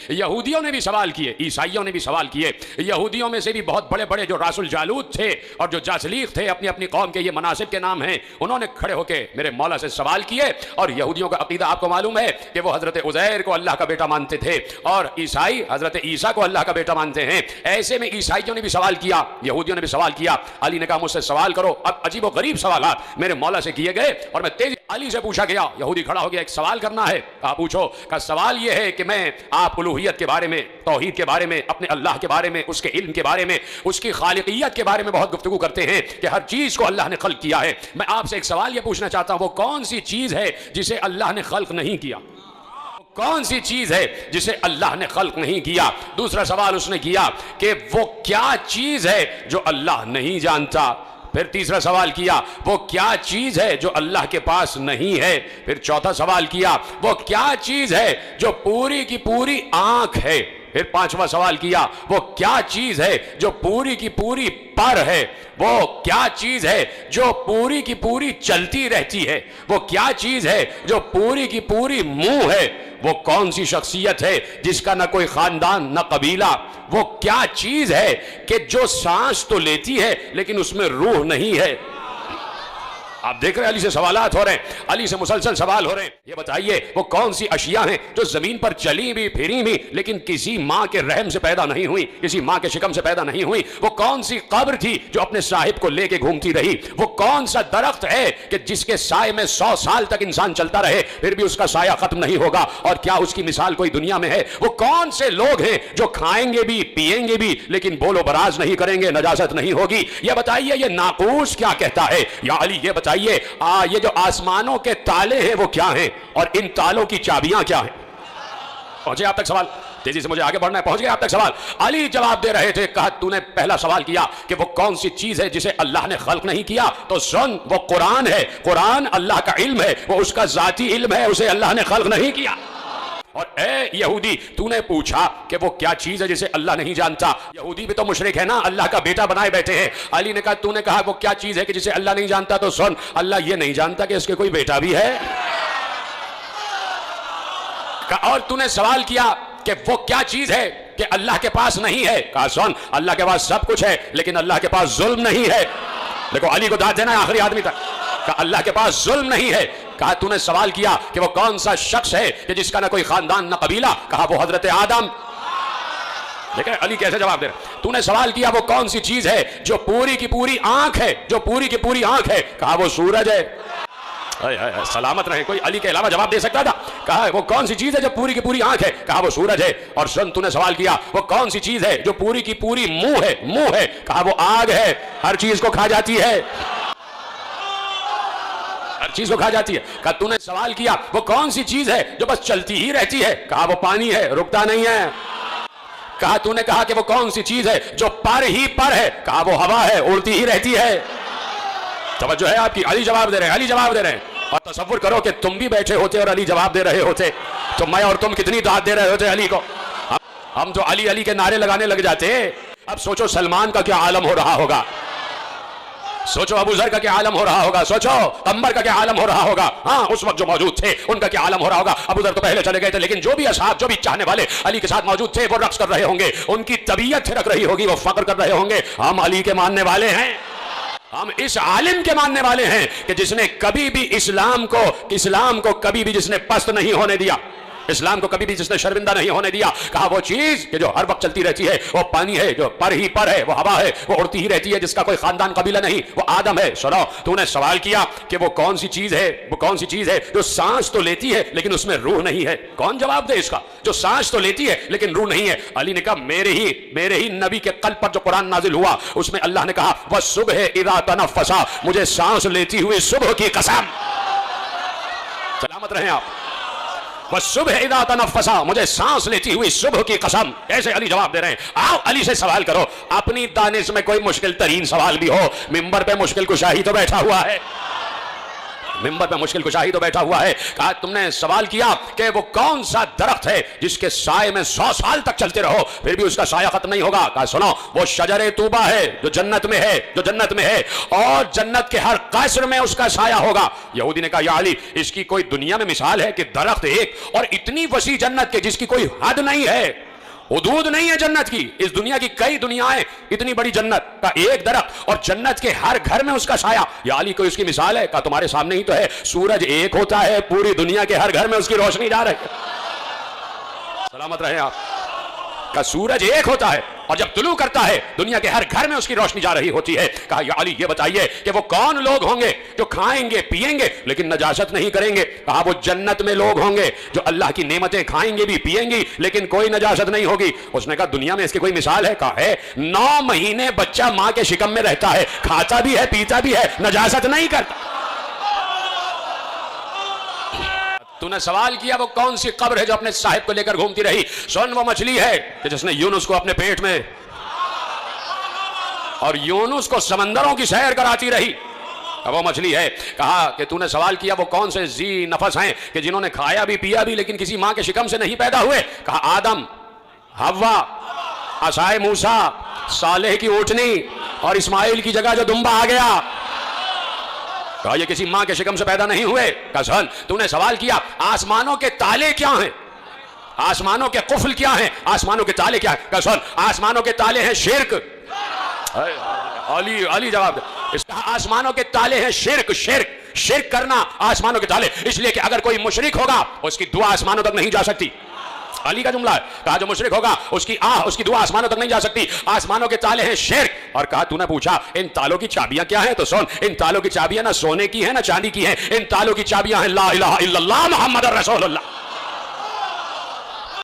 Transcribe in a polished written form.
یہودیوں نے بھی سوال کیے، عیسائیوں نے بھی سوال کیے، یہودیوں میں سے بھی بہت بڑے بڑے جو راس الجالوت تھے اور جو جاسلیق تھے، اپنی اپنی قوم کے یہ مناسب کے نام ہیں، انہوں نے کھڑے ہو کے میرے مولا سے سوال کیے۔ اور یہودیوں کا عقیدہ آپ کو معلوم ہے کہ وہ حضرت عزیر کو اللہ کا بیٹا مانتے تھے اور عیسائی حضرت عیسیٰ کو اللہ کا بیٹا مانتے ہیں۔ ایسے میں عیسائیوں نے بھی سوال کیا، یہودیوں نے بھی سوال کیا۔ علی نے کہا مجھ سے سوال کرو۔ اب عجیب و غریب سوالات میرے مولا سے کیے گئے اور میں تیزی علی سے پوچھا گیا۔ یہودی کھڑا ہو گیا، ایک سوال کرنا ہے۔ کہا پوچھو۔ کہا سوال یہ ہے کہ میں آپ الوہیت کے بارے میں، توحید کے بارے میں، اپنے اللہ کے بارے میں، اس کے علم کے بارے میں، اس کی خالقیت کے بارے میں بہت گفتگو کرتے ہیں کہ ہر چیز کو اللہ نے خلق کیا ہے۔ میں آپ سے ایک سوال یہ پوچھنا چاہتا ہوں، وہ کون سی چیز ہے جسے اللہ نے خلق نہیں کیا؟ کون سی چیز ہے جسے اللہ نے خلق نہیں کیا؟ دوسرا سوال اس نے کیا کہ وہ کیا چیز ہے جو اللہ نہیں جانتا؟ پھر تیسرا سوال کیا وہ کیا چیز ہے جو اللہ کے پاس نہیں ہے؟ پھر چوتھا سوال کیا وہ کیا چیز ہے جو پوری کی پوری آنکھ ہے؟ پھر پانچواں سوال کیا وہ کیا چیز ہے جو پوری کی پوری پر ہے؟ وہ کیا چیز ہے جو پوری کی پوری چلتی رہتی ہے؟ وہ کیا چیز ہے جو پوری کی پوری منہ ہے؟ وہ کون سی شخصیت ہے جس کا نہ کوئی خاندان نہ قبیلہ؟ وہ کیا چیز ہے کہ جو سانس تو لیتی ہے لیکن اس میں روح نہیں ہے؟ آپ دیکھ رہے ہیں علی سے سوالات ہو رہے ہیں، علی سے مسلسل سوال ہو رہے ہیں۔ یہ بتائیے وہ کون سی اشیاء ہیں جو زمین پر چلی بھی پھری بھی لیکن کسی ماں کے رحم سے پیدا نہیں ہوئی، کسی ماں کے شکم سے پیدا نہیں ہوئی؟ وہ کون سی قبر تھی جو اپنے صاحب کو لے کے گھومتی رہی؟ وہ کون سا درخت ہے کہ جس کے سائے میں 100 سال تک انسان چلتا رہے پھر بھی اس کا سایہ ختم نہیں ہوگا؟ اور کیا اس کی مثال کوئی دنیا میں ہے؟ وہ کون سے لوگ ہیں جو کھائیں گے بھی پیئیں گے بھی لیکن بول و براز نہیں کریں گے، نجاست نہیں ہوگی؟ یہ بتائیے یہ ناقوس کیا کہتا ہے؟ یا علی یہ بتائیے یہ جو آسمانوں کے تالے ہیں وہ کیا ہیں اور ان تالوں کی چابیاں کیا ہیں؟ پہنچے آپ تک سوال؟ تیزی سے مجھے آگے بڑھنا ہے، پہنچ گئے آپ تک سوال؟ علی جواب دے رہے تھے، کہا تو نے پہلا سوال کیا کہ وہ کون سی چیز ہے جسے اللہ نے خلق نہیں کیا، تو سن وہ قرآن ہے۔ قرآن اللہ کا علم ہے، وہ اس کا ذاتی علم ہے، اسے اللہ نے خلق نہیں کیا۔ اور اے یہودی تو نے پوچھا کہ وہ کیا چیز ہے جسے اللہ نہیں جانتا؟ یہودی بھی تو مشرک ہے نا، اللہ کا بیٹا بنائے بیٹھے ہیں۔ علی نے کہا تو نے کہا وہ کیا چیز ہے کہ جسے اللہ نہیں جانتا، تو سن اللہ یہ نہیں جانتا کہ اس کے کوئی بیٹا بھی ہے۔ اور تو نے سوال کیا کہ وہ کیا چیز ہے کہ اللہ کے پاس نہیں ہے؟ کہا سن اللہ کے پاس سب کچھ ہے لیکن اللہ کے پاس ظلم نہیں ہے۔ دیکھو علی کو داد دینا ہے آخری آدمی تک۔ کہا اللہ کے پاس ظلم نہیں ہے۔ کہا تو نے سوال کیا کہ وہ کون سا شخص ہے کہ جس کا نہ کوئی خاندان نہ قبیلہ؟ کہا وہ حضرت آدم۔ دیکھیں علی کیسے جواب دے رہے۔ تو نے سوال کیا وہ کون سی چیز ہے جو پوری کی پوری آنکھ ہے؟ جو پوری کی پوری آنکھ ہے؟ کہا وہ سورج ہے۔ سلامت رہے، کوئی علی کے علاوہ جواب دے سکتا تھا؟ کہا وہ کون سی چیز ہے جو پوری کی پوری آنکھ ہے؟ کہا وہ سورج ہے۔ اور سن تو نے سوال کیا وہ کون سی چیز ہے جو پوری کی پوری منہ ہے؟ کہا وہ آگ ہے، ہر چیز کو کھا جاتی ہے، ہر چیز کو کھا جاتی ہے۔ کہا تو نے سوال کیا وہ کون سی چیز ہے جو بس چلتی ہی رہتی ہے؟ کہا وہ پانی ہے، رکتا نہیں ہے۔ کہا تو نے کہا کہ وہ کون سی چیز ہے جو پر ہی پر ہے؟ کہا وہ ہوا ہے، اڑتی ہی رہتی ہے۔ توجہ ہے آپ کی؟ علی جواب دے رہے ہیں، علی جواب دے رہے ہیں۔ اور تصور کرو کہ تم بھی بیٹھے ہوتے اور علی جواب دے رہے ہوتے تو میں اور تم کتنی داد دے رہے ہوتے علی کو۔ ہم تو علی علی کے نعرے لگانے لگ جاتے۔ اب سوچو سلمان کا کیا عالم ہو رہا ہوگا، سوچو ابو ذر کا کیا عالم ہو رہا ہوگا، سوچو عمر کا کیا عالم ہو رہا ہوگا، ہاں اس وقت جو موجود تھے ان کا کیا عالم ہو رہا ہوگا۔ ابو ذر تو پہلے چلے گئے تھے لیکن جو بھی اصحاب، جو بھی چاہنے والے علی کے ساتھ موجود تھے وہ رقص کر رہے ہوں گے، ان کی طبیعت تھرک رہی ہوگی، وہ فخر کر رہے ہوں گے ہم علی کے ماننے والے ہیں، ہم اس عالم کے ماننے والے ہیں کہ جس نے کبھی بھی اسلام کو کبھی بھی جس نے پست نہیں ہونے دیا، اسلام کو کبھی بھی جس نے شرمندہ نہیں ہونے دیا۔ کہا وہ چیز کہ جو ہر وقت چلتی رہتی ہے وہ پانی ہے، جو پر ہی پر ہے، وہ ہوا ہے، وہ اڑتی ہی رہتی ہے، جس کا کوئی خاندان قبیلہ نہیں، وہ آدم ہے۔ سنو تو نے سوال کیا کہ وہ کون سی چیز ہے جو سانس تو لیتی ہے لیکن اس میں روح نہیں ہے؟ کون جواب دے اس کا؟ جو سانس تو لیتی ہے لیکن روح نہیں ہے۔ علی نے کہا میرے ہی نبی کے قلب پر جو قرآن نازل ہوا اس میں اللہ نے کہا وَالصُّبْحِ إِذَا تَنَفَّسَ، مجھے سانس لیتی ہوئی صبح کی قسم۔ سلامت رہیں آپ۔ وَالصُّبْحِ إِذَا تَنَفَّسَ، مجھے سانس لیتی ہوئی صبح کی قسم۔ ایسے علی جواب دے رہے ہیں۔ آؤ علی سے سوال کرو، اپنی دانش میں کوئی مشکل ترین سوال بھی ہو، منبر پہ مشکل کشا ہی تو بیٹھا ہوا ہے۔ منبر پہ مشکل کشا ہی تو بیٹھا ہوا ہے. کہا تم نے سوال کیا کہ وہ کون سا درخت ہے جس کے سائے میں 100 سال تک چلتے رہو پھر بھی اس کا سایہ ختم نہیں ہوگا. کہا سنو وہ شجر طوبہ ہے جو جنت میں ہے اور جنت کے ہر قصر میں اس کا سایہ ہوگا. یہودی نے کہا یا علی اس کی کوئی دنیا میں مثال ہے کہ درخت ایک اور اتنی وسیع جنت کے جس کی کوئی حد نہیں ہے, حدود نہیں ہے جنت کی. اس دنیا کی کئی دنیایں, اتنی بڑی جنت کا ایک درخت اور جنت کے ہر گھر میں اس کا سایہ. یا علی کوئی اس کی مثال ہے؟ کہا تمہارے سامنے ہی تو ہے, سورج ایک ہوتا ہے پوری دنیا کے ہر گھر میں اس کی روشنی جا رہی ہے. سلامت رہے آپ. کہ سورج ایک ہوتا ہے اور جب طلوع کرتا ہے دنیا کے ہر گھر میں اس کی روشنی جا رہی ہوتی ہے. کہا یا علی یہ بتائیے کہ وہ کون لوگ ہوں گے جو کھائیں گے پیئیں گے لیکن نجاست نہیں کریں گے؟ کہا وہ جنت میں لوگ ہوں گے جو اللہ کی نعمتیں کھائیں گے بھی پیئیں گی لیکن کوئی نجاست نہیں ہوگی. اس نے کہا دنیا میں اس کی کوئی مثال ہے؟ کہا ہے 9 مہینے بچہ ماں کے شکم میں رہتا ہے, کھاتا بھی ہے پیتا بھی ہے, نجاست نہیں کرتا. تو نے سوال کیا وہ کون سی قبر ہے جو اپنے صاحب کو لے کر گھومتی رہی؟ سن وہ مچھلی ہے کہ جس نے یونس کو اپنے پیٹ میں اور یونس کو سمندروں کی سیر کراتی رہی, وہ مچھلی ہے. کہا کہ تو نے سوال کیا وہ کون سے ذی نفس ہیں کہ جنہوں نے کھایا بھی پیا بھی لیکن کسی ماں کے شکم سے نہیں پیدا ہوئے؟ کہا آدم, حوا, عصائے موسیٰ, صالح کی اونٹنی اور اسماعیل کی جگہ جو دمبا آ گیا. کہا یہ کسی ماں کے شکم سے پیدا نہیں ہوئے. کہا سن تو نے سوال کیا آسمانوں کے تالے کیا ہیں, آسمانوں کے قفل کیا ہیں, آسمانوں کے تالے کیا ہیں؟ کہا سن آسمانوں کے تالے ہیں شرک. علی جواب دے. آسمانوں کے تالے ہیں شرک کرنا آسمانوں کے تالے, اس لیے کہ اگر کوئی مشرک ہوگا اس کی دعا آسمانوں تک نہیں جا سکتی. علی کا جملہ ہے. کہا جو مشرک ہوگا اس کی دعا آسمانوں تک نہیں جا سکتی. آسمانوں کے تالے ہیں شرک. اور کہا تو نے پوچھا ان تالوں کی چابیاں کیا ہیں؟ تو سن ان تالوں کی چابیاں نہ سونے کی ہیں نہ چاندی کی ہیں, ان تالوں کی چابیاں ہیں لا الہ الا اللہ محمد رسول اللہ.